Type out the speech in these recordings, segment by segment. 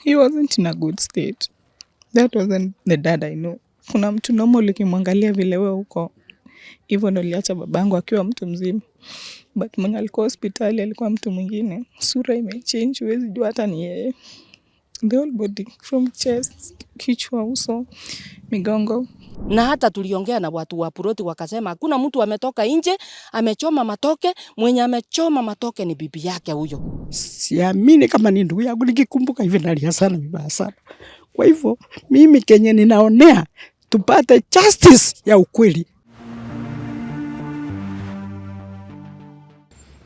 He wasn't in a good state. That wasn't the dad I know. Kuna mtu normal ukimwangalia vile wewe uko. Hivyo ndo niliacha babangu akiwa mtu mzima. But mwenye alikuwa hospitali alikuwa mtu mwingine. Sura imechange, huwezi jua hata ni yeye. The whole body from chest, kichwa, uso, migongo. Na hata tuliongea na watu wa ploti wakasema hakuna mtu ametoka nje amechoma matoke, mwenye amechoma matoke ni bibi yake huyo. Siamini kama ni ndugu yangu, nikikumbuka hivi nalia sana, vibaya sana. Kwa hivyo mimi Kenya ninaonea tupate justice ya ukweli.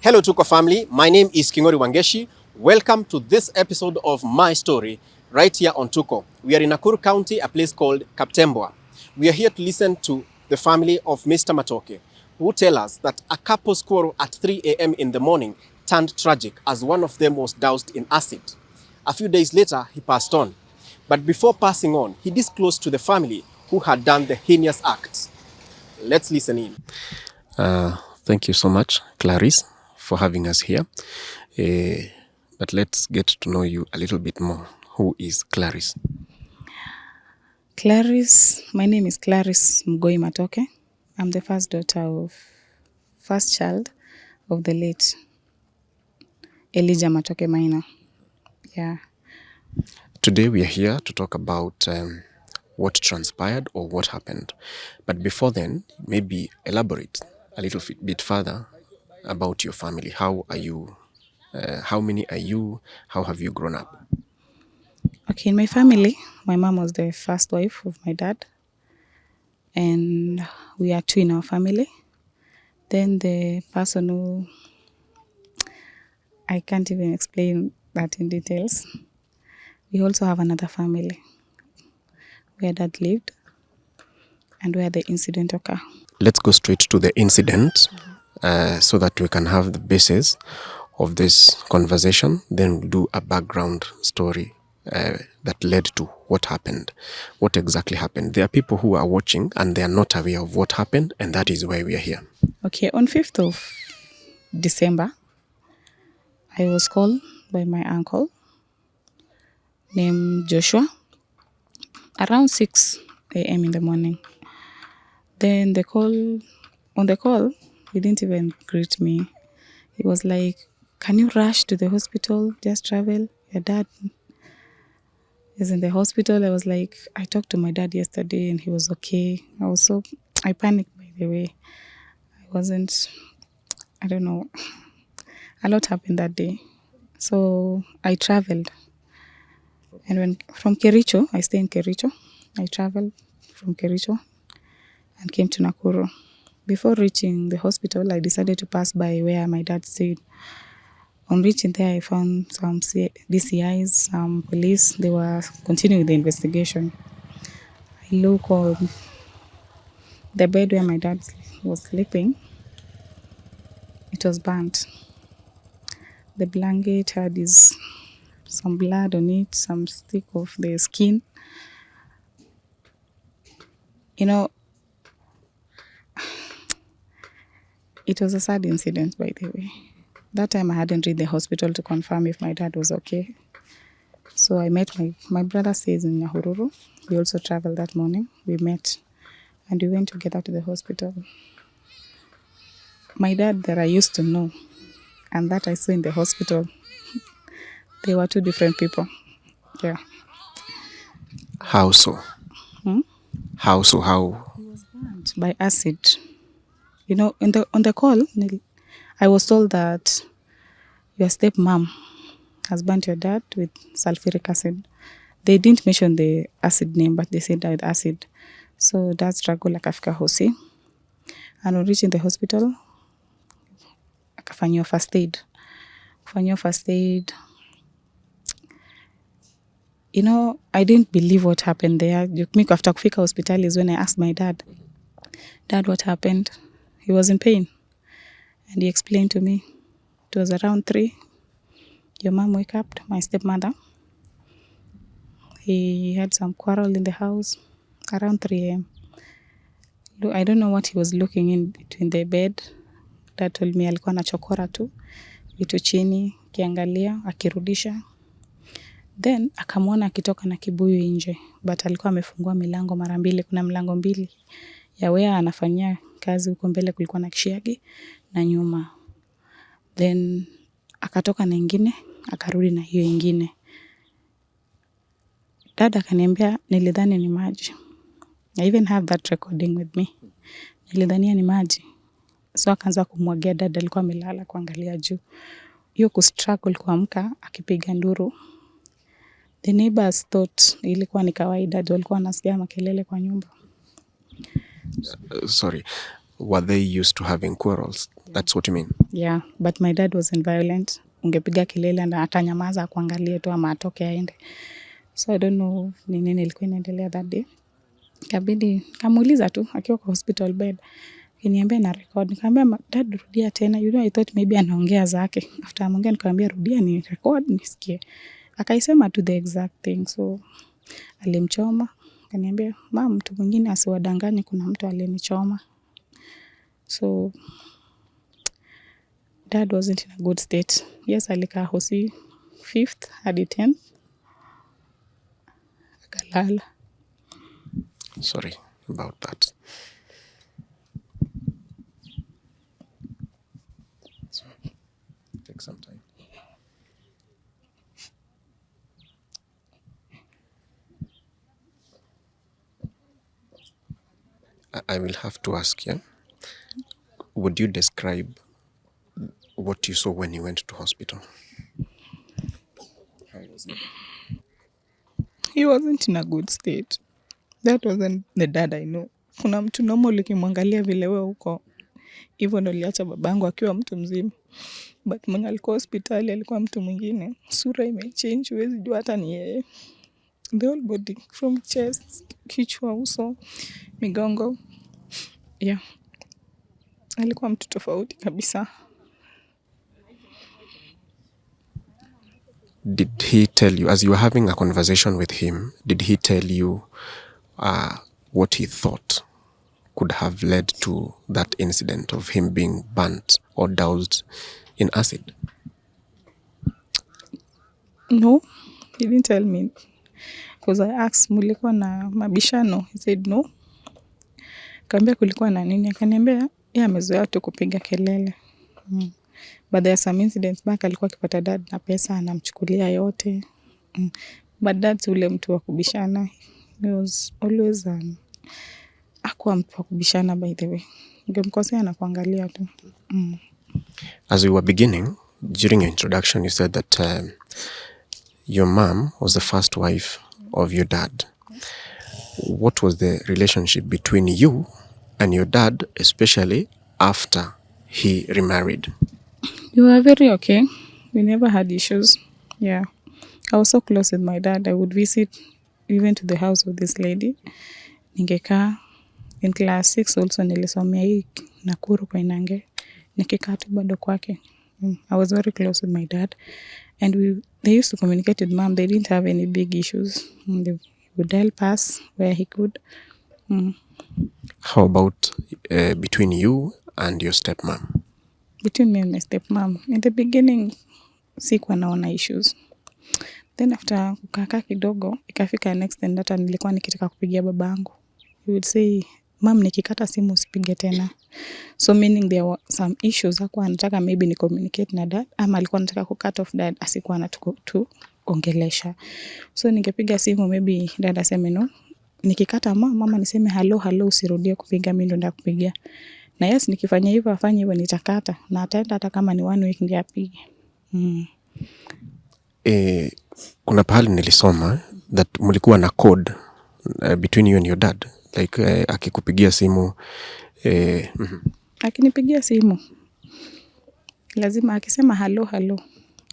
Hello Tuko family, my name is Kingori Wangeshi. Welcome to this episode of My Story right here on Tuko. We are in Nakuru County, a place called Kaptembwa. We are here to listen to the family of Mr. Matoke, who tell us that a couple's quarrel at 3 a.m. in the morning turned tragic as one of them was doused in acid. A few days later, he passed on. But before passing on, he disclosed to the family who had done the heinous acts. Let's listen in. Thank you so much, Clarice, for having us here. But let's get to know you a little bit more. Who is Clarice? My name is Clarice Mgoi Matoke. I'm the first child of the late Elijah Matoke Maina. Yeah. Today we are here to talk about what transpired or what happened. But before then, maybe elaborate a little bit further about your family. How are you? How many are you? How have you grown up? Okay, in my family, my mom was the first wife of my dad. And we are two in our family. Then the person who, I can't even explain that in details. We also have another family where dad lived and where the incident occurred. Let's go straight to the incident so that we can have the basis of this conversation. Then we'll do a background story that led to what happened. What exactly happened? There are people who are watching and they are not aware of what happened, and that is why we are here. Okay, on 5th of December, I was called by my uncle named Joshua around 6 a.m. in the morning. Then on the call, he didn't even greet me. He was like, "Can you rush to the hospital? Just travel. Your dad is in the hospital." I was like, I talked to my dad yesterday and he was okay. I panicked, by the way. I don't know. A lot happened that day. So I traveled. And from Kericho, I stay in Kericho. I traveled from Kericho and came to Nakuru. Before reaching the hospital, I decided to pass by where my dad stayed. On reaching there, I found some DCIs, some police. They were continuing the investigation. I look on the bed where my dad was sleeping. It was burnt. The blanket had some blood on it, some stick of the skin. You know, it was a sad incident, by the way. That time I hadn't reached the hospital to confirm if my dad was okay. So I met my brother stays in Nyahururu. We also traveled that morning. We met and we went together to the hospital. My dad that I used to know and that I saw in the hospital, they were two different people. Yeah. How so? How so? How? He was burnt by acid. You know, on the call, I was told that your stepmom has burnt your dad with sulfuric acid. They didn't mention the acid name, but they said that with acid. So dad struggled akafika hosi. And on reaching the hospital, akafanyiwa first aid. You know, I didn't believe what happened there. After kufika hospital is when I asked my dad, what happened? He was in pain. And he explained to me, it was around 3. Your mom wake up, my stepmother. He had some quarrel in the house around 3 a.m. I don't know what he was looking in between the bed. Dad told me alikuwa anachokora tu vitu chini, kiangalia, akirudisha. Then akamwona akitoka na kibuyu nje, but alikuwa amefungua milango mara mbili. Kuna mlango mbili ya where anafanyia kazi, huko mbele kulikuwa na kishiagi na nyuma. Then akatoka na ingine, akarudi na hiyo ingine. Dad akaniambia nilidhani ni maji. I even have that recording with me. Nilidhania ni maji. So akaanza kumwagia dad, alikuwa amelala kuangalia juu. Hiyo kustruggle kuamka akipiga nduru. The neighbors thought ilikuwa ni kawaida, walikuwa wanasikia makelele kwa nyumba. Sorry, were they used to having quarrels? That's what you mean? Yeah, but my dad wasn't violent. Ungepiga kelele na atanyamaza kuangalia tu ama atoke aende. So I don't know ni nini ilikuwa inaendelea that day. Kabidi kamuuliza tu akiwa kwa hospital bed. Kiniambia na record. Nikamwambia dad, rudia tena. You know, I thought maybe anaongea zake. After ameongea nikamwambia rudia ni record nisikie. Akaisema to the exact thing. So alimchoma. Kaniambia mama, mtu mwingine asiwadanganye kuna mtu alinichoma. So dad wasn't in a good state. Yes, alikaa hosi 5th hadi 10th. Akalala. Sorry about that. So, take some time. I will have to ask you, would you describe what you saw when you went to hospital? How was it? He wasn't in a good state. That wasn't the dad I know. Kuna mtu normal ukimwangalia vile wewe uko. Hivyo ndo aliacha babangu akiwa mtu mzima. But mwenye alikuwa hospitali alikuwa mtu mwingine. Sura imechange, huwezi jua hata ni yeye. The whole body, from chest, kichwa, uso, migongo. Yeah. Alikuwa mtu tofauti kabisa. Did he tell you, as you were having a conversation with him, did he tell you what he thought could have led to that incident of him being burnt or doused in acid? No, he didn't tell me. Because I asked, mulikuwa na mabishano? He said no. Kaambia kulikuwa na nini? Akaniambia yeye amezoea tu kupiga kelele. But there are some incidents back alikuwa akipata dad na pesa anamchukulia yote. But dad's ule mtu wa kubishana. He was always hakuwa mtu wa kubishana by the way. Ungemkosea na kuangalia tu. As we were beginning, during your introduction, you said that your mom was the first wife of your dad. What was the relationship between you and your dad, especially after he remarried? We were very okay. We never had issues. Yeah. I was so close with my dad. I would visit even to the house of this lady. Ningekaa. In class 6 also nilisomea hii Nakuru kwa Inange. Nikikaa tu bado kwake. I was very close with my dad. And they used to communicate with mom. They didn't have any big issues. They would help us where he could. How about between you and your stepmom? Between me and my stepmom, in the beginning, sikuwa naona issues. Then after kukaa kidogo, ikafika next and hata nilikuwa nikitaka kupigia babangu. He would say, mom, nikikata simu usipige tena. So meaning there were some issues. Hakuwa anataka maybe ni communicate na dad. Ama alikuwa anataka kucut off dad. Asikuwa anatuongelesha. So ningepiga simu maybe dad aseme no. Nikikata mama niseme hello usirudie kupiga, mimi ndo ndakupigia. Na yes, nikifanya hivyo afanye hivyo nitakata. Na ataenda hata kama ni 1 week ndiye apige. Kuna pahali nilisoma that mlikuwa na code between you and your dad. Like akikupigia simu. Akinipigia simu. Lazima akisema hello.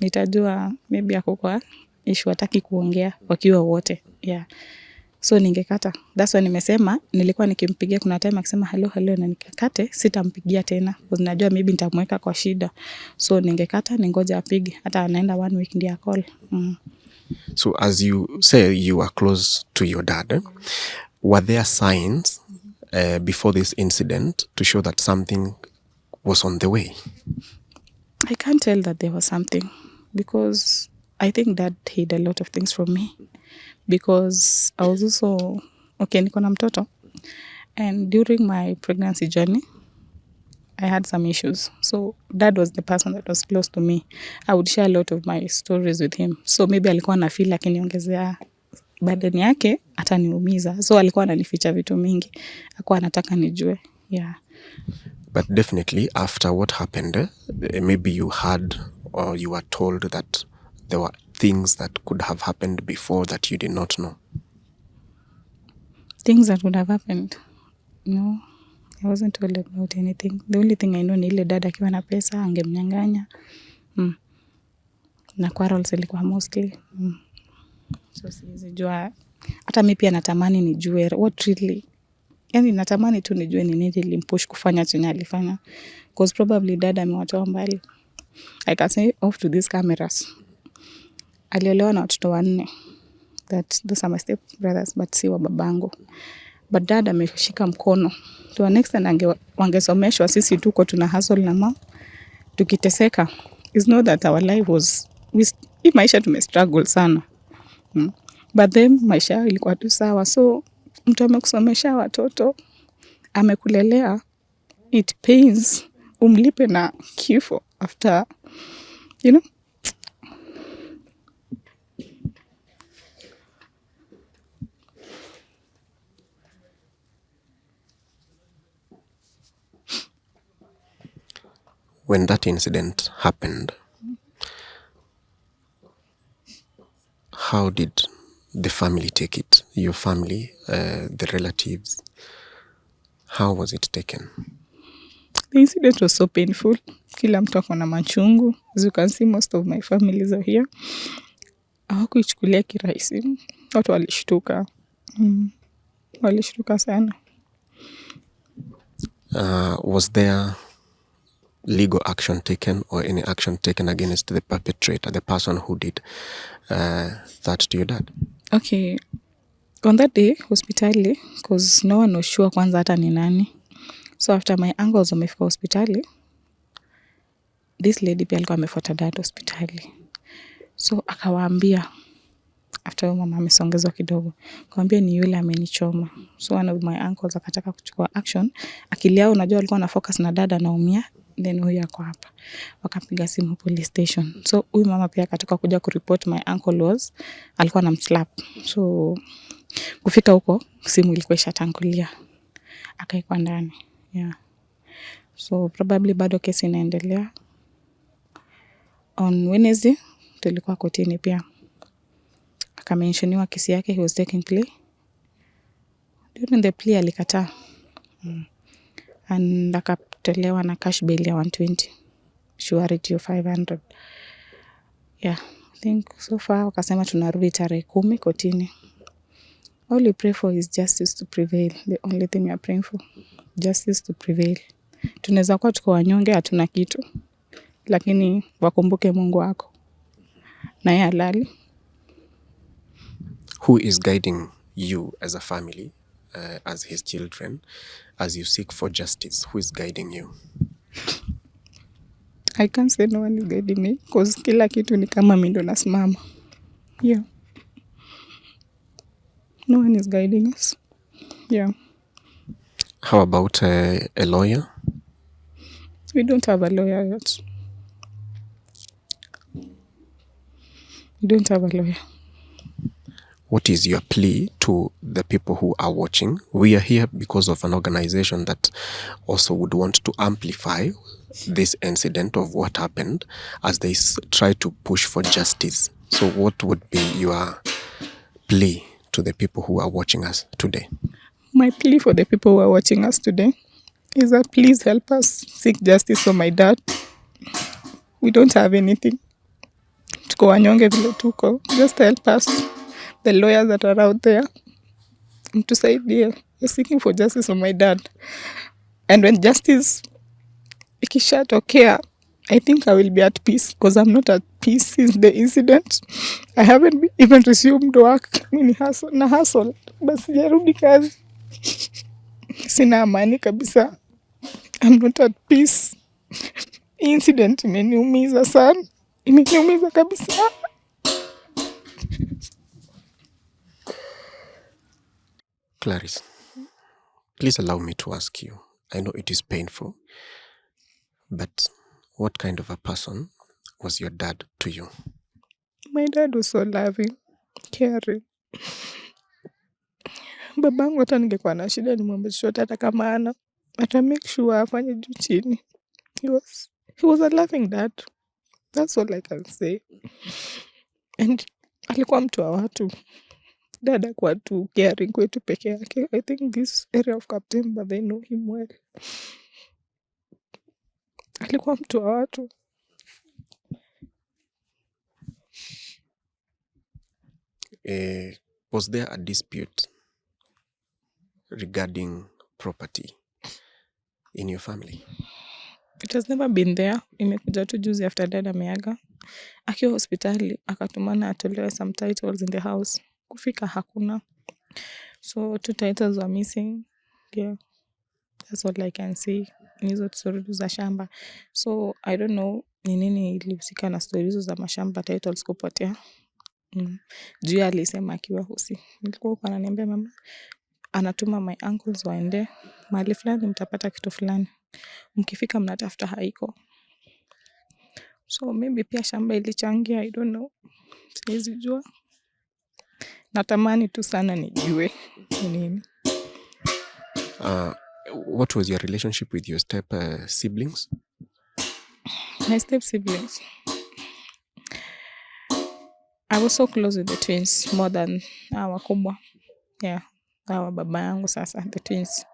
Nitajua maybe ako kwa issue hataki kuongea wakiwa wote. Yeah. So ningekata. That's why nimesema nilikuwa nikimpigia kuna time akisema hello na nikakate sitampigia tena. Because najua maybe nitamweka kwa shida. So ningekata ningoja apige. Hata anaenda 1 week ndiye call. So as you say you are close to your dad, were there signs before this incident to show that something was on the way? I can't tell that there was something because I think Dad hid a lot of things from me because I was also niko na mtoto, and during my pregnancy journey I had some issues. So Dad was the person that was close to me. I would share a lot of my stories with him. So maybe alikuwa na feel akiniongezea burden yake ataniumiza. So alikuwa ananificha vitu mingi. Hakuwa anataka nijue. Yeah. But definitely after what happened, maybe you heard or you were told that there were things that could have happened before that you did not know. Things that would have happened? No, I wasn't told about anything. The only thing I know ni ile dada akiwa na pesa angemnyang'anya. Na quarrels ilikuwa mostly. So siwezi jua. Hata mimi pia natamani nijue what really. Yani natamani tu nijue ni nini ilimpush kufanya chenye alifanya. Because probably dada amewatoa mbali. I can say off to these cameras. Aliolewa na watoto 4. That those are my step brothers, but si wa babangu. But dad ameshika mkono. To the next time wangesomeshwa sisi tuko tuna hustle na mama. Tukiteseka. It's not that our life was hii maisha tumestruggle sana. But then maisha ilikuwa tu sawa. So mtu amekusomesha watoto, amekulelea, it pains umlipe na kifo after, you know. When that incident happened, how did the family take it? Your family, the relatives, how was it taken? The incident was so painful. Kila mtu ako na machungu. As you can see, most of my families are here. Hawakuichukulia kirahisi. Watu walishtuka. Walishtuka sana. Was there legal action taken or any action taken against the perpetrator, the person who did that to your dad? Okay. On that day, hospitali, because no one was sure kwanza hata ni nani. So after my uncles wamefika hospitali, this lady pia alikuwa amefuata dad hospitali. So akawaambia, after mama amesongezwa kidogo, akawaambia ni yule amenichoma. So one of my uncles akataka kuchukua action. Akili yao unajua alikuwa na focus na dad anaumia, then huyu ako hapa. Wakapiga simu police station. So huyu mama pia akataka kuja kureport my uncle alikuwa anamslap. So kufika huko simu ilikuwa ishatangulia. Akaikwa ndani. Yeah. So probably bado kesi inaendelea. On Wednesday tulikuwa kotini pia. Akamenshoniwa kesi yake, he was taking plea. During the plea alikataa. And akatolewa na cash bail ya 120. Surety of 500. Yeah, I think so far wakasema tunarudi tarehe 10 kotini. All we pray for is justice to prevail. The only thing we are praying for. Justice to prevail. Tunaweza kuwa tuko wanyonge hatuna kitu. Lakini wakumbuke Mungu wako. Na yeye halali. Who is guiding you as a family, as his children, as you seek for justice? Who is guiding you? I can't say no one is guiding me because kila kitu ni kama mimi ndo nasimama. Yeah. No one is guiding us. Yeah. How about a lawyer? We don't have a lawyer yet. We don't have a lawyer. What is your plea to the people who are watching? We are here because of an organization that also would want to amplify this incident of what happened as they try to push for justice. So what would be your plea to the people who are watching us today? My plea for the people who are watching us today is that please help us seek justice for my dad. We don't have anything. Tuko wanyonge vile tuko. Just help us. The lawyers that are out there. Mtusaidie. We're seeking for justice for my dad. And when justice ikishatokea, I think I will be at peace because I'm not at peace since the incident. I haven't even resumed work. Mimi na hustle. Basi sijarudi kazi. Sina amani kabisa. I'm not at peace. Incident imeniumiza sana. Imeniumiza kabisa. Clarice, please allow me to ask you. I know it is painful, but what kind of a person was your dad to you? My dad was so loving, caring. Babangu hata ningekuwa na shida nimwambie chochote hata kama ana. Ata make sure afanye juu chini. He was a loving dad. That's all I can say. And alikuwa mtu wa watu. Dad hakuwa tu caring kwetu peke yake. I think this area of Kaptemba, they know him well. Alikuwa mtu wa watu. Was there a dispute regarding property in your family? It has never been there. Imekuja tu juzi after dad ameaga. Akiwa hospitali akatumana atolewe some titles in the house. Kufika hakuna. So 2 titles were missing. Yeah. That's all I can say. Nizo stories za shamba. So I don't know ni nini ilihusika na stories za mashamba titles kupotea. Juu alisema akiwa hosi. Nilikuwa huko ananiambia mama anatuma my uncles waende mahali fulani mtapata kitu fulani. Mkifika mnatafuta haiko. So maybe pia shamba ilichangia, I don't know. Siwezi jua. Natamani tu sana nijue nini. What was your relationship with your step siblings? My step siblings. I was so close with the twins more than our kubwa. Yeah, our baba yangu sasa, the twins.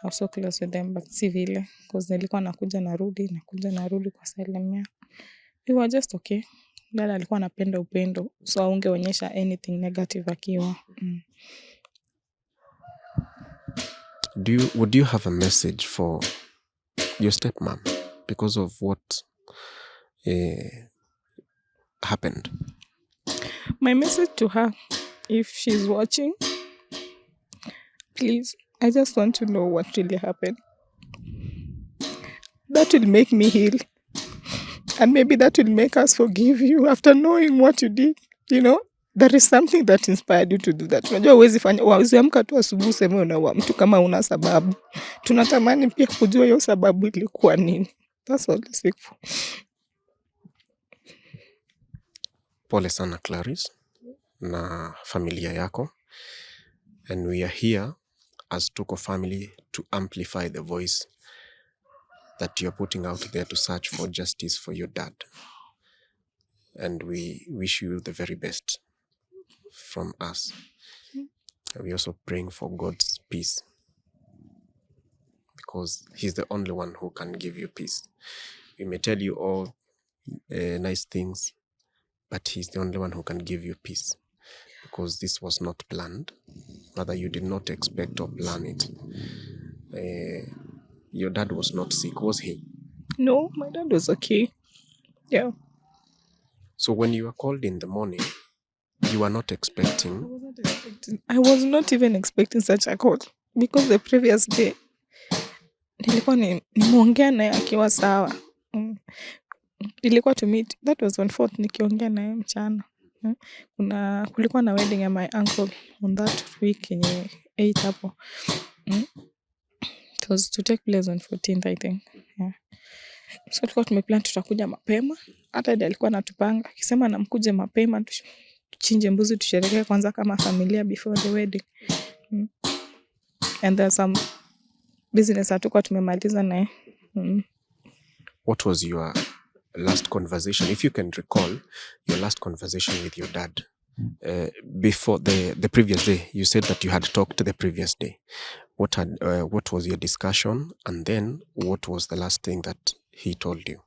I was so close with them, but si vile. Because nilikuwa nakuja narudi kwa salimia. We were just okay. Dada alikuwa anapenda upendo. So haungeonyesha anything negative akiwa. Would you have a message for your stepmom because of what happened? My message to her, if she's watching, please, I just want to know what really happened. That will make me heal. And maybe that will make us forgive you after knowing what you did. You know, there is something that inspired you to do that. Unajua huwezi amka tu asubuhi useme unaua mtu kama una sababu. Tunatamani pia kujua hiyo sababu ilikuwa nini. That's all the sake for. Pole sana Clarice na familia yako. And we are here as Tuko family to amplify the voice that you're putting out there to search for justice for your dad. And we wish you the very best from us. And we're also praying for God's peace, because he's the only one who can give you peace. We may tell you all nice things, but he's the only one who can give you peace, because this was not planned. Rather, you did not expect or plan it. Your dad was not sick, was he? No, my dad was okay. Yeah. So when you were called in the morning, you were not expecting? I was not even expecting such a call, because the previous day nilikuwa nimeongea naye akiwa sawa. Ilikuwa to meet, that was on 4th nikiongea naye mchana. Kulikuwa na wedding ya my uncle on that week yenye 8 hapo. It was to take place on 14th, I think. Yeah. So tulikuwa tumeplan tutakuja mapema. Hata ndiye alikuwa anatupanga akisema namkuje mapema tuchinje mbuzi tusherehekee kwanza kama familia before the wedding. And there's some business hatukuwa tumemaliza naye. What was your last conversation, if you can recall your last conversation with your dad? Before the previous day, you said that you had talked the previous day. What was your discussion, and then what was the last thing that he told you?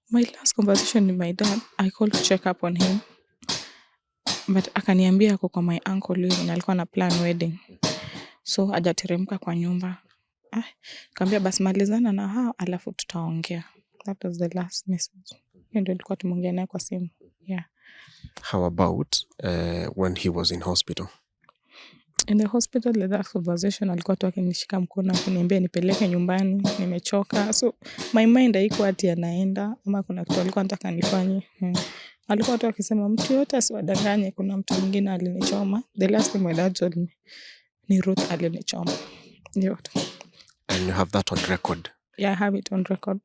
My last conversation with my dad, I called to check up on him, but akaniambia ako kwa my uncle yule na alikuwa na plan wedding, so hajateremka kwa nyumba. Kaambia basi malizana na hao alafu tutaongea. That was the last message. Ndio tulikuwa tumeongea naye kwa simu. Yeah. How about when he was in hospital? In the hospital, the last conversation alikuwa tu akinishika mkono akiniambia nipeleke nyumbani, nimechoka. So my mind haikuwa ati anaenda ama kuna kitu alikuwa anataka nifanye. Alikuwa tu akisema mtu yote asiwadanganye, kuna mtu mwingine alinichoma. The last thing my dad told me, ni Ruth alinichoma. Ndio. And you have that on record? Yeah, I have it on record.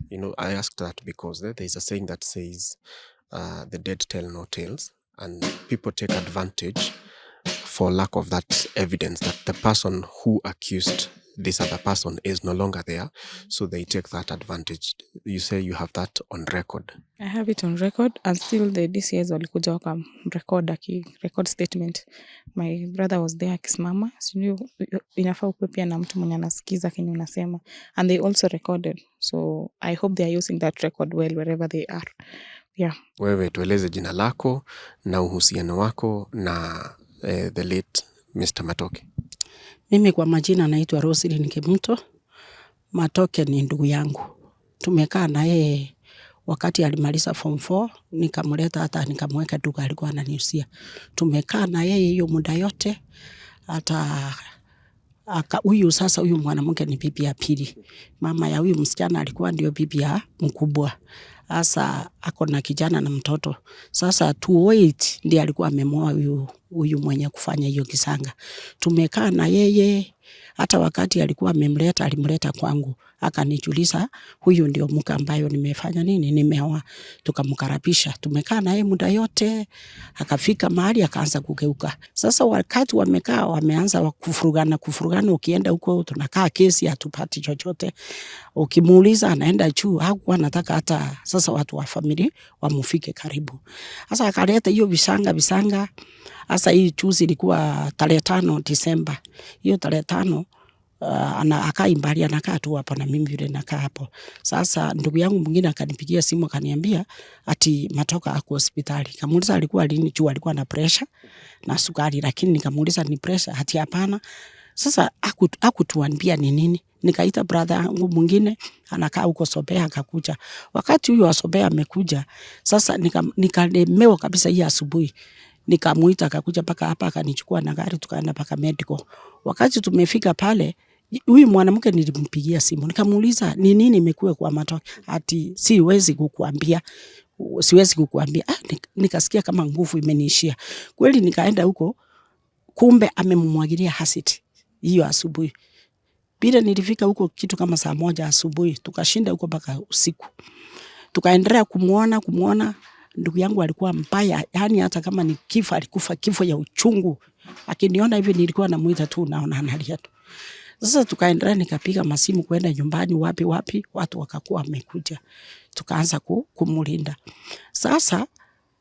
You know, I asked that because there is a saying that says, the dead tell no tales, and people take advantage for lack of that evidence that the person who accused this other person is no longer there, so they take that advantage. You say you have that on record? I have it on record, and still the DCIs walikuja record statement. My brother was there akisimama. Sio inafaa ukwe pia na mtu mwenye anasikiza kenye unasema, and they also recorded, so I hope they are using that record well wherever they are. Yeah. Wewe tueleze jina lako na uhusiano wako na the late Mr. Matoke. Mimi kwa majina naitwa Roselyn Kimto. Matoke ni ndugu yangu. Tumekaa na yeye wakati alimaliza form 4, nikamleta hata nikamweka duka alikuwa ananiusia. Tumekaa na yeye hiyo muda yote, hata huyu sasa huyu mwanamke ni bibi ya pili. Mama ya huyu msichana alikuwa ndio bibi ya mkubwa. Sasa ako na kijana na mtoto. Sasa 208 ndiye alikuwa amemoa huyu mwenye kufanya hiyo kisanga. Tumekaa na yeye hata wakati alikuwa alimleta kwangu. Akanijulisha huyu ndio mke ambayo nimefanya nini, nimeoa. Tukamkaribisha. Tumekaa na yeye muda yote, akafika mahali akaanza kugeuka. Sasa wakati wamekaa wameanza kufurugana, ukienda huko tunakaa kesi hatupati chochote. Ukimuuliza anaenda juu, hakuwa anataka hata sasa watu wa familia wamufike karibu. Sasa akaleta hiyo visanga. Sasa hii juzi ilikuwa tarehe 5 Disemba. Hiyo tarehe 5 anakaa mbali, anakaa tu hapo na mimi vile nakaa hapo. Sasa ndugu yangu mwingine akanipigia simu akaniambia ati Matoka ako hospitali. Kamuuliza alikuwa lini, juu alikuwa na pressure na sukari, lakini nikamuuliza ni pressure, ati hapana. Sasa hakutuambia ni nini. Nikaita brother yangu mwingine anakaa huko Sobea akakuja. Wakati huyo wa Sobea amekuja, sasa nikalemewa kabisa hii asubuhi. Nikamuita akakuja paka hapa akanichukua na gari tukaenda paka medical. Wakati tumefika pale, huyu mwanamke nilimpigia simu. Nikamuuliza ni nini imekuwa kwa Matoke? Ati siwezi kukuambia. Nikasikia kama nguvu imeniishia. Kweli nikaenda huko, kumbe amemmwagilia acid hiyo asubuhi. Bila nilifika huko kitu kama saa 1 asubuhi, tukashinda huko mpaka usiku. Tukaendelea kumuona. Ndugu yangu alikuwa mbaya, yani hata kama ni kifo alikufa kifo ya uchungu. Akiniona hivi nilikuwa namuita tu naona analia tu. Sasa tukaendelea, nikapiga masimu kwenda nyumbani wapi, watu wakakuwa wamekuja. Tukaanza kumulinda. Sasa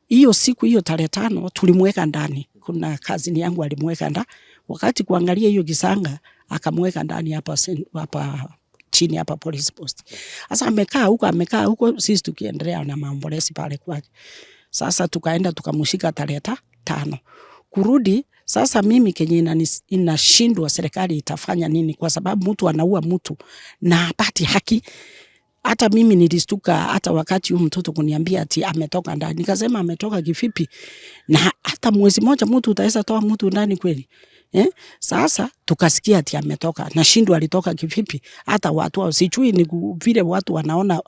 hiyo siku hiyo tarehe 5 tulimweka ndani. Kuna kazini yangu alimweka ndani. Wakati kuangalia hiyo kisanga akamweka ndani hapa chini hapa police post. Sasa amekaa huko sisi tukiendelea na maombolezi pale kwake. Sasa tukaenda tukamshika tarehe 5. Kurudi sasa mimi kenye inashindwa serikali itafanya nini, kwa sababu mtu anaua mtu na hapati haki. Hata mimi nilistuka hata wakati huyu mtoto kuniambia ati ametoka ndani. Nikasema ametoka kivipi? Na hata mwezi mmoja mtu utaweza toa mtu ndani kweli? Sasa tukasikia ati ametoka. Na shindwa alitoka kivipi? Hata watu wao sijui ni vile watu wanaona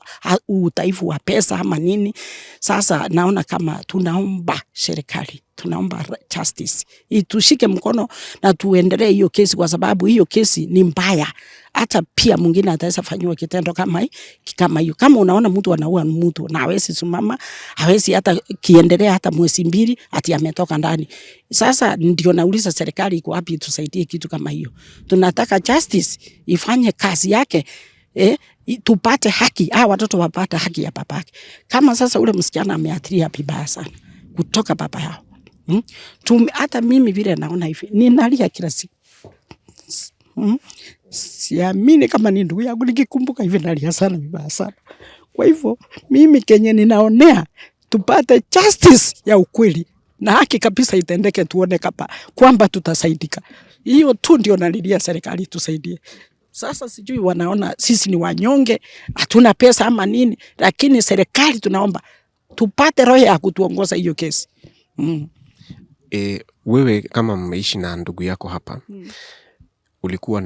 utaifu wa pesa ama nini. Sasa naona kama tunaomba serikali, tunaomba justice itushike mkono na tuendelee hiyo kesi, kwa sababu hiyo kesi ni mbaya. Hata pia mwingine ataweza fanywa kitendo kama hiyo. Kama unaona mtu anaua mtu na hawezi simama, hawezi hata kiendelea hata mwezi 2 ati ametoka ndani. Sasa ndio nauliza serikali iko wapi tusaidie kitu kama hiyo. Tunataka justice ifanye kazi yake, tupate haki. Watoto wapate haki ya babake. Kama sasa ule msichana ameathiriwa vibaya sana kutoka baba yao. Hata mimi vile naona hivi ninalia kila siku. Siamini kama ni ndugu yangu, nikikumbuka hivi nalia sana vibaya sana. Kwa hivyo mimi kenye ninaonea tupate justice ya ukweli na haki kabisa itendeke, tuone kwamba tutasaidika. Hiyo tu ndio nalilia serikali tusaidie. Sasa sijui wanaona sisi ni wanyonge, hatuna pesa ama nini, lakini serikali tunaomba tupate roho ya kutuongoza hiyo kesi. Wewe kama mmeishi na ndugu yako hapa, ulikuwa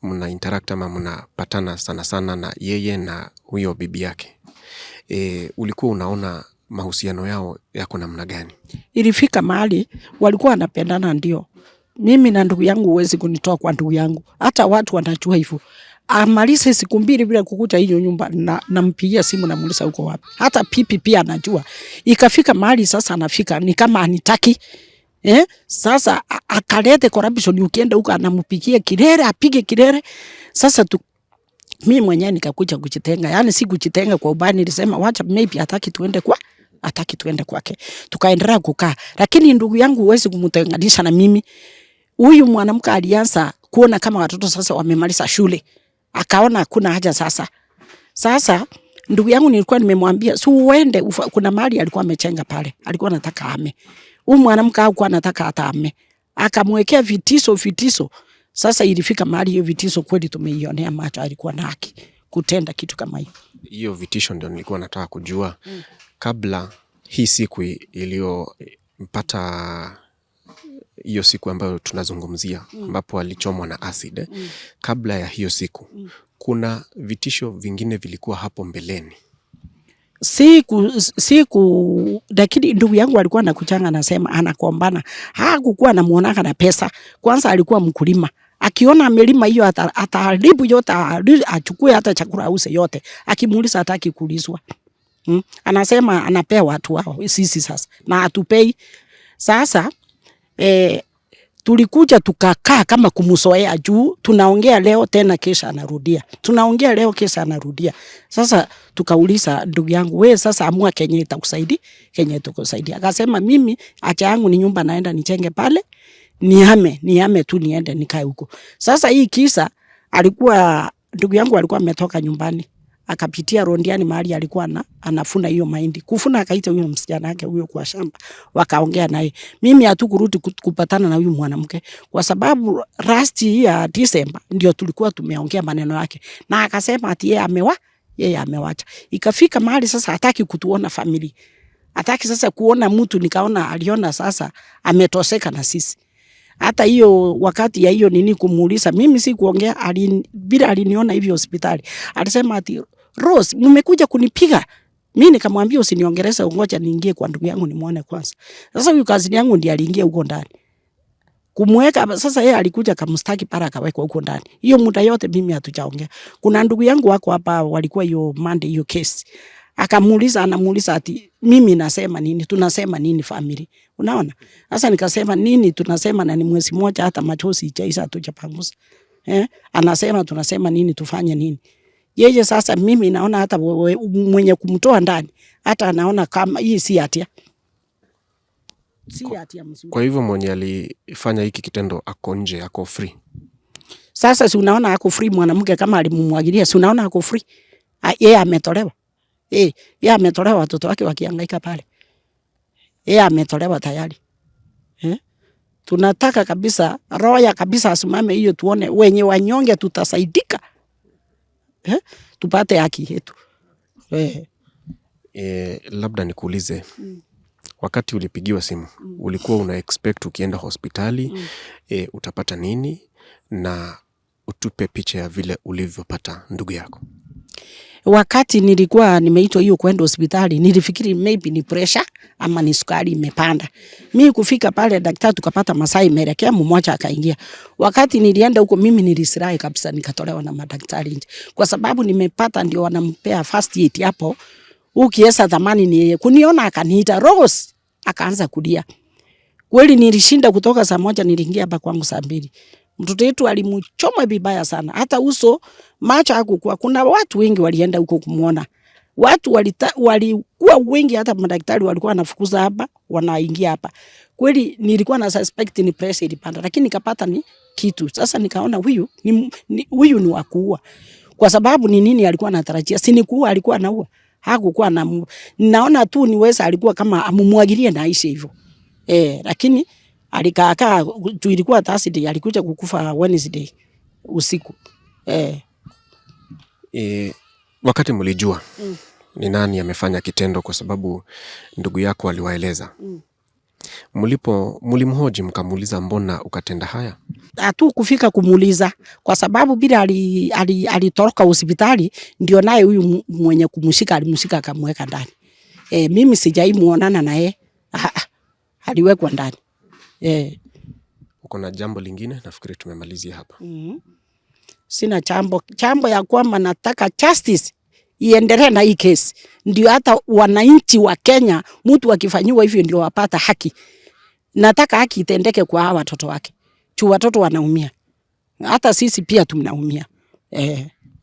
mna interact ama mnapatana sana na yeye na huyo bibi yake, ulikuwa unaona mahusiano yao yako namna gani? Ilifika mahali walikuwa wanapendana ndio, Mimi na ndugu yangu huwezi kunitoa kwa ndugu yangu. Hata watu wanajua hivyo. Amalize siku 2 bila kukuja hiyo nyumba na nampigia simu na muuliza uko wapi. Hata pipi pia anajua. Ikafika mahali sasa anafika ni kama anitaki. Sasa akalete corruption, ukienda huko anampigia kilele, apige kilele. Sasa mimi mwenyewe nikakuja kujitenga. Yaani si kujitenga kwa ubaya, nilisema wacha maybe hataki tuende kwake. Tukaendelea kukaa. Lakini ndugu yangu huwezi kumtenganisha na mimi. Huyu mwanamke alianza kuona kama watoto sasa wamemaliza shule. Akaona hakuna haja sasa. Sasa ndugu yangu nilikuwa nimemwambia si uende, kuna mahali alikuwa amechenga pale. Alikuwa anataka ame. Huyu mwanamke hakuwa anataka hata ame. Akamwekea vitisho. Sasa ilifika mahali hiyo vitisho kweli tumeionea macho, alikuwa na haki kutenda kitu kama hiyo. Hiyo vitisho ndio nilikuwa nataka kujua. Kabla hii siku iliyompata hiyo siku ambayo tunazungumzia ambapo alichomwa na acid. Kabla ya hiyo siku kuna vitisho vingine vilikuwa hapo mbeleni? Siku lakini ndugu yangu alikuwa anakuchanga anasema anakombana. Hakukuwa anamuonaka na pesa. Kwanza alikuwa mkulima. Akiona amelima hiyo ataharibu yote, achukue hata chakula ause yote. Akimuuliza hataki kuulizwa. Anasema anapea watu wao sisi sasa na hatupei. Sasa tulikuja tukakaa kama kumsoea juu, tunaongea leo tena kesha anarudia. Tunaongea leo kesha anarudia. Sasa tukauliza ndugu yangu, wewe sasa amua kenye itakusaidia, kenye itakusaidia. Akasema mimi acha yangu ni nyumba naenda nichenge pale, nihame tu niende nikae huko. Sasa hii kisa alikuwa ndugu yangu alikuwa ametoka nyumbani. Akapitia Rondiani mahali alikuwa anafuna hiyo mahindi. Kufuna akaita huyo msichana wake huyo kwa shamba. Wakaongea naye. Mimi hatukurudi kupatana na huyu mwanamke kwa sababu rasti ya December ndio tulikuwa tumeongea maneno yake. Na akasema ati yeye amewacha. Ikafika mahali sasa hataki kutuona family. Hataki sasa kuona mtu, nikaona aliona sasa ametoseka na sisi. Hata hiyo wakati ya hiyo nini kumuuliza, mimi si kuongea, bila aliniona hivyo hospitali. Alisema ati Rose, mmekuja kunipiga. Mimi nikamwambia usiniongeleze, ngoja niingie kwa ndugu yangu nimuone kwanza. Sasa huyu kazi yangu ndiye aliingia huko ndani. Kumweka sasa yeye alikuja kamstaki para akawekwa huko ndani. Hiyo muda yote mimi hatujaongea. Kuna ndugu yangu wako hapa walikuwa hiyo Monday hiyo case. Anamuuliza ati mimi nasema nini, tunasema nini family. Unaona? Sasa nikasema nini tunasema na ni mwezi mmoja hata machozi ijaisha hatujapangusa. Anasema tunasema nini, tufanye nini. Yeye sasa mimi naona hata mwenye kumtoa ndani hata anaona kama hii si hatia. Si hatia mzuri. Kwa hivyo mwenye alifanya hiki kitendo ako nje, ako free. Sasa si unaona ako free, mwanamke kama alimumwagilia, si unaona ako free. Yeye ametolewa. Yeye ametolewa, watoto wake wakihangaika pale. Yeye ametolewa tayari. Tunataka kabisa roya kabisa asimame hiyo, tuone wenye wanyonge tutasaidika. Tupate haki yetu. Labda nikuulize, wakati ulipigiwa simu ulikuwa una expect ukienda hospitali utapata nini, na utupe picha ya vile ulivyopata ndugu yako? Wakati nilikuwa nimeitwa hiyo kwenda hospitali, nilifikiri maybe ni pressure ama ni sukari imepanda. Mimi kufika pale daktari tukapata masaa imeelekea, mmoja akaingia. Wakati nilienda huko mimi nilisirai kabisa, nikatolewa na madaktari nje. Kwa sababu nimepata ndio wanampea first aid hapo. Ukiesa thamani ni yeye. Kuniona akaniita Rose, akaanza kulia. Kweli nilishinda kutoka saa 1 niliingia hapa kwangu saa 2. Mtoto wetu alimchoma vibaya sana. Hata uso macho hakukuwa. Kuna watu wengi walienda huko kumuona. Watu walikuwa wengi, hata madaktari walikuwa wanafukuza hapa, wanaingia hapa. Kweli nilikuwa na suspect ni pressure ilipanda, lakini nikapata ni kitu. Sasa nikaona huyu ni wa kuua. Kwa sababu ni nini alikuwa anatarajia? Si ni kuua, alikuwa anaua. Hakukuwa na, naona tu niweza alikuwa kama amumwagilie na aishe hivyo. Lakini alikaa tu, ilikuwa Thursday, alikuja kukufa Wednesday usiku. Wakati mlijua ni nani amefanya kitendo, kwa sababu ndugu yako aliwaeleza, mlimhoji mkamuuliza mbona ukatenda haya? Hatu kufika kumuuliza kwa sababu bila alitoroka hospitali, ndio naye huyu mwenye kumshika alimshika akamweka ndani. Mimi sijai muonana naye. Aliwekwa ndani. uko na jambo lingine? Nafikiri tumemalizia hapa. Sina chambo ya kwamba nataka justice iendelee na hii kesi. Ndio hata wananchi wa Kenya, mtu akifanyiwa hivyo ndio wapata haki. Nataka haki itendeke kwa hawa watoto wake. Watoto wanaumia. Hata sisi pia tunaumia.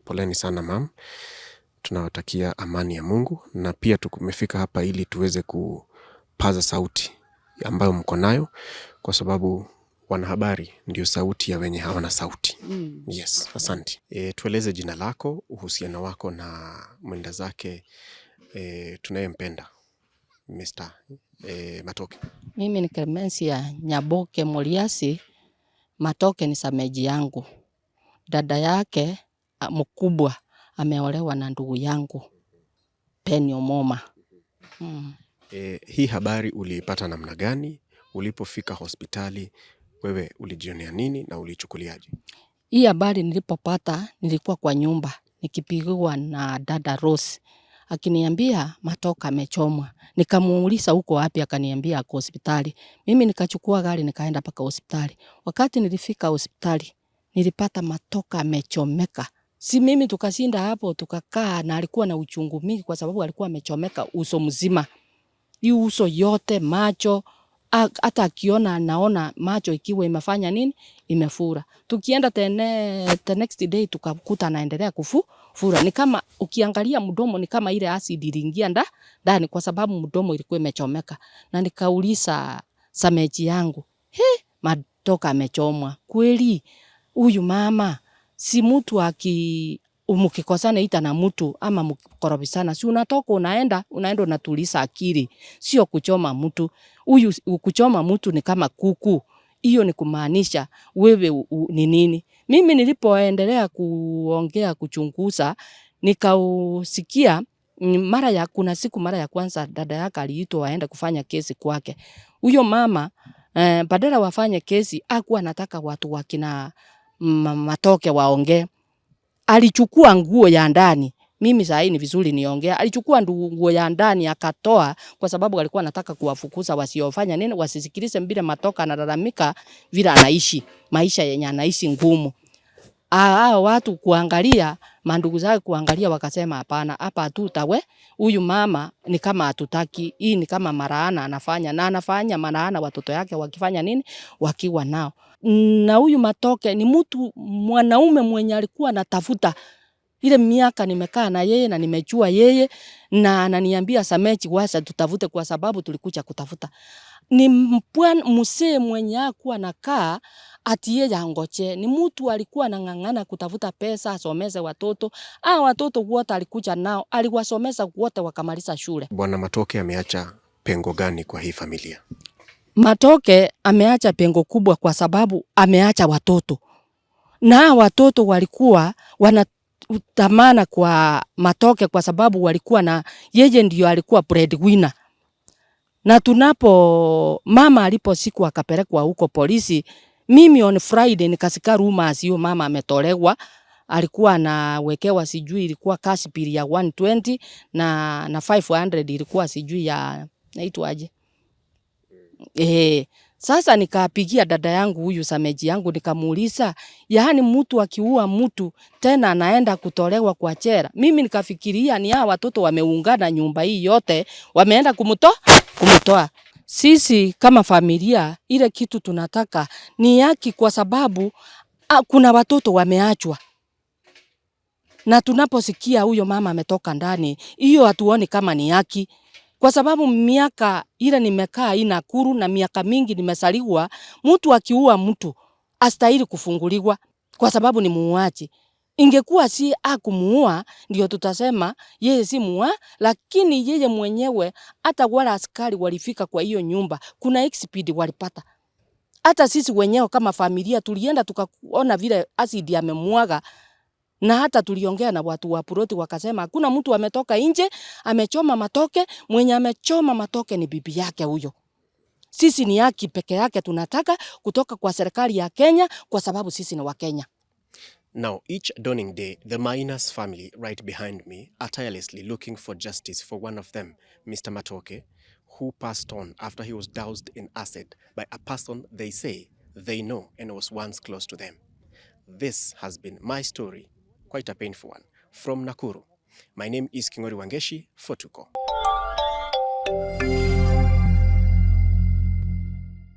Poleni sana mam. Tunawatakia amani ya Mungu, na pia tumefika hapa ili tuweze kupaza sauti ambayo mko nayo, kwa sababu wanahabari ndio sauti ya wenye hawana sauti. Yes, asante. Tueleze jina lako, uhusiano wako na mwenda zake tunayempenda Mr. Matoke. Mimi ni Clemencia Nyaboke Moliasi. Matoke ni sameji yangu. Dada yake mkubwa ameolewa na ndugu yangu Penny Omoma. Hii habari uliipata namna gani? Ulipofika hospitali wewe ulijionea nini na ulichukuliaje? Hii habari nilipopata nilikuwa kwa nyumba nikipigiwa na dada Rose. Akiniambia Matoka amechomwa. Nikamuuliza huko wapi, akaniambia ako hospitali. Mimi nikachukua gari nikaenda paka hospitali. Wakati nilifika hospitali nilipata Matoka amechomeka. Si mimi tukashinda hapo tukakaa, na alikuwa na uchungu mingi kwa sababu alikuwa amechomeka uso mzima. Hii uso yote, macho, hata akiona anaona macho ikiwa imefanya nini? Imefura. Tukienda the next day tukakuta anaendelea kufura. Ni kama ukiangalia mdomo ni kama ile acid iliingia ndani kwa sababu mdomo ilikuwa imechomeka. Na nikauliza sameji yangu, Matoka amechomwa kweli? Huyu mama si mtu mkikosana ita na mtu ama mkorobisana, si unatoka unaenda unatuliza akili, sio kuchoma mtu. Huyu kuchoma mtu ni kama kuku. Hiyo ni kumaanisha wewe ni nini? Mimi nilipoendelea kuongea kuchunguza, nikausikia kuna siku mara ya kwanza dada yake aliitwa aende kufanya kesi kwake. Huyo mama badala wafanye kesi hakuwa anataka watu wakina Matoke waongee. Alichukua nguo ya ndani. Mimi saa hii ni vizuri niongea. Alichukua nguo ya ndani akatoa kwa sababu alikuwa anataka kuwafukuza wasiofanya nini, wasisikilize mbele Matoka analalamika vile anaishi maisha yenye anaishi ngumu. Watu kuangalia, mandugu zake kuangalia, wakasema hapana, hapa hatutawe. Huyu mama ni kama hatutaki. Hii ni kama maraana anafanya, na anafanya maraana watoto yake wakifanya nini, wakiwa nao. Na huyu Matoke ni mtu mwanaume mwenye alikuwa anatafuta. Ile miaka nimekaa na yeye na nimejua yeye, na ananiambia Samechi wacha tutafute kwa sababu tulikuja kutafuta. Ni msee mwenye hakuwa anakaa ati yeye angoje. Ni mtu alikuwa anang'ang'ana kutafuta pesa asomeze watoto. Watoto wote alikuja nao, aliwasomeza wote wakamaliza shule. Bwana Matoke ameacha pengo gani kwa hii familia? Matoke ameacha pengo kubwa kwa sababu ameacha watoto. Na watoto walikuwa wanatamana kwa Matoke kwa sababu walikuwa na yeye ndio alikuwa breadwinner. Na mama aliposiku akapelekwa huko polisi, mimi on Friday nikasikia rumors hiyo mama ametolewa. Alikuwa anawekewa sijui ilikuwa cash bill ya 120 na 500 ilikuwa sijui ya naitwa aje. Sasa nikapigia dada yangu huyu sameji yangu nikamuuliza, yaani mtu akiua mtu tena anaenda kutolewa kwa chera. Mimi nikafikiria ni hawa watoto wameungana nyumba hii yote wameenda kumtoa. Sisi kama familia ile kitu tunataka ni haki, kwa sababu kuna watoto wameachwa. Na tunaposikia huyo mama ametoka ndani, hiyo hatuoni kama ni haki. Kwa sababu miaka ile nimekaa Nakuru na miaka mingi nimesaliwa, mtu akiua mtu astahili kufunguliwa kwa sababu ni muuaji. Ingekuwa si kumuua ndio tutasema yeye si mua, lakini yeye mwenyewe hata wala askari walifika kwa hiyo nyumba, kuna expedi walipata. Hata sisi wenyewe kama familia tulienda tukaona vile acid amemwaga. Na hata tuliongea na watu wa ploti wakasema hakuna mtu ametoka nje amechoma Matoke, mwenye amechoma Matoke ni bibi yake huyo. Sisi ni haki peke yake tunataka kutoka kwa serikali ya Kenya kwa sababu sisi ni wa Kenya. Now, each dawning day, the Mainas family right behind me are tirelessly looking for justice for one of them, Mr. Matoke, who passed on after he was doused in acid by a person they say they know and was once close to them. This has been my story, quite a painful one, from Nakuru. My name is Kingori Wangeshi for Tuko.